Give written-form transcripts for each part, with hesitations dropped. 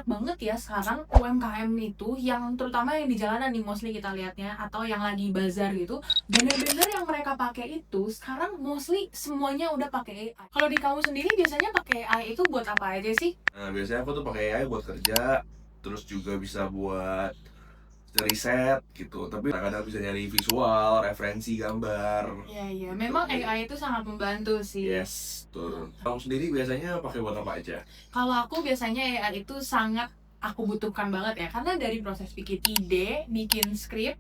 banyak banget ya sekarang UMKM itu yang terutama yang di jalanan nih mostly kita lihatnya atau yang lagi bazar gitu, bener-bener yang mereka pakai itu sekarang mostly semuanya udah pakai AI. Kalau di kamu sendiri biasanya pakai AI itu buat apa aja sih? Nah, biasanya aku tuh pakai AI buat kerja, terus juga bisa buat riset gitu. Tapi kadang-kadang bisa nyari visual, referensi gambar. Iya iya, Gitu. memang AI itu sangat membantu sih. Yes, tuh. Kamu sendiri biasanya pakai buat apa aja? Kalau aku biasanya AI itu sangat aku butuhkan banget ya, karena dari proses bikin ide, bikin skrip,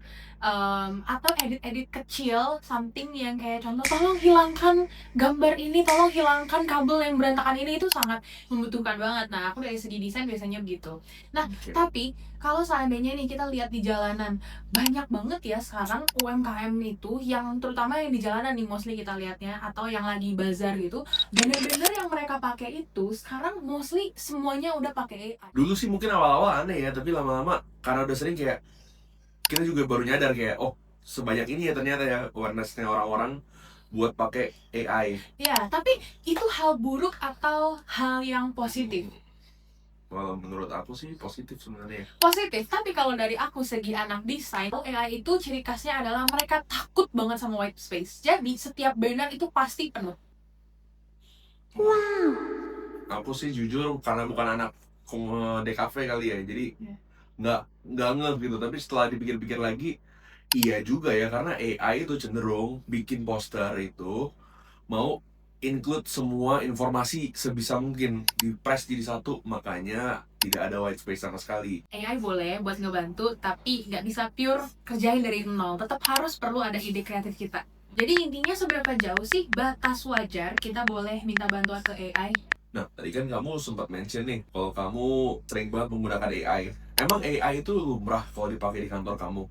atau edit-edit kecil, something yang kayak contoh, tolong hilangkan gambar ini, tolong hilangkan kabel yang berantakan ini, itu sangat membutuhkan banget. Nah, aku dari segi desain biasanya begitu. Nah, Oke. tapi kalau seandainya nih kita lihat di jalanan, banyak banget ya sekarang UMKM itu yang terutama yang di jalanan nih mostly kita lihatnya, atau yang lagi bazar gitu, bener-bener yang mereka pakai itu sekarang mostly semuanya udah pakai AI. Dulu sih mungkin awal-awal aneh ya, tapi lama-lama karena udah sering kayak kita juga baru nyadar kayak oh sebanyak ini ya ternyata ya awareness-nya orang-orang buat pakai AI. Ya, tapi itu hal buruk atau hal yang positif? Kalau menurut aku sih positif sebenarnya. Positif, tapi kalau dari aku segi anak desain, AI itu ciri khasnya adalah mereka takut banget sama white space. Jadi setiap banner itu pasti penuh. Aku sih jujur karena bukan anak DKV kali ya, jadi Ya. nggak ngeh gitu. Tapi setelah dipikir-pikir lagi, iya juga ya karena AI itu cenderung bikin poster itu mau include semua informasi sebisa mungkin di press jadi satu, makanya tidak ada white space sama sekali. AI boleh buat ngebantu, tapi nggak bisa pure kerjain dari nol. Tetap harus perlu ada ide kreatif kita. Jadi intinya seberapa jauh sih batas wajar kita boleh minta bantuan ke AI? Nah, tadi kan kamu sempat mention nih, kalau kamu sering banget menggunakan AI. Emang AI itu lumrah kalau dipakai di kantor kamu?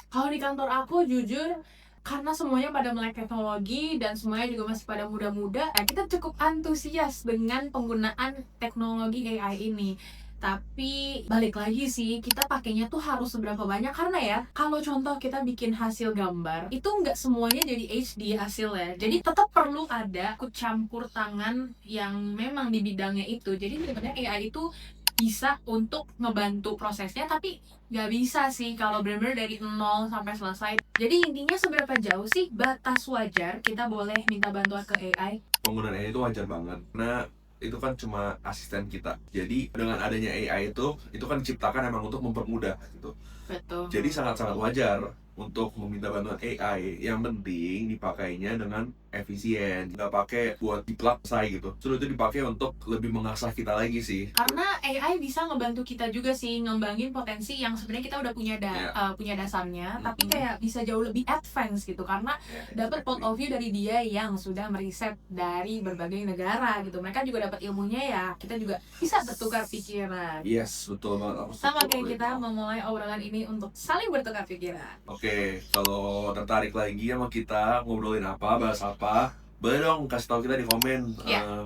Kalau di kantor aku jujur, karena semuanya pada melek teknologi dan semuanya juga masih pada muda-muda, kita cukup antusias dengan penggunaan teknologi AI ini. Tapi balik lagi sih, kita pakainya tuh harus seberapa banyak, karena ya kalau contoh kita bikin hasil gambar itu nggak semuanya jadi HD hasilnya, jadi tetap perlu ada ikut campur tangan yang memang di bidangnya itu. Jadi sebenarnya AI itu bisa untuk ngebantu prosesnya, tapi nggak bisa sih kalau benar-benar dari nol sampai selesai. Jadi intinya seberapa jauh sih batas wajar kita boleh minta bantuan ke AI? Penggunaan AI itu wajar banget, karena itu kan cuma asisten kita. Jadi dengan adanya AI itu kan diciptakan emang untuk mempermudah gitu. Betul. Jadi sangat-sangat wajar untuk meminta bantuan AI. Yang penting dipakainya dengan efisien, nggak pakai buat diplak say gitu. Terus itu dipakai untuk lebih mengasah kita lagi sih. Karena AI bisa ngebantu kita juga sih ngembangin potensi yang sebenarnya kita udah Yeah. punya dasarnya, tapi Mhm. kayak bisa jauh lebih advance gitu, karena Yeah, dapat point exactly. of view dari dia yang sudah meriset dari berbagai negara gitu. Mereka juga dapat ilmunya, ya kita juga bisa bertukar pikiran. Yes, betul banget. Aku Sama setuju kayak sama kita itu. memulai obrolan ini untuk saling bertukar pikiran. Oke, kalau tertarik lagi sama kita ngobrolin apa, bahas apa, boleh dong kasih tahu kita di komen Ya,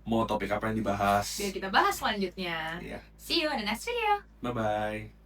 mau topik apa yang biar dibahas. kita bahas selanjutnya. Iya, See you in the next video. bye bye.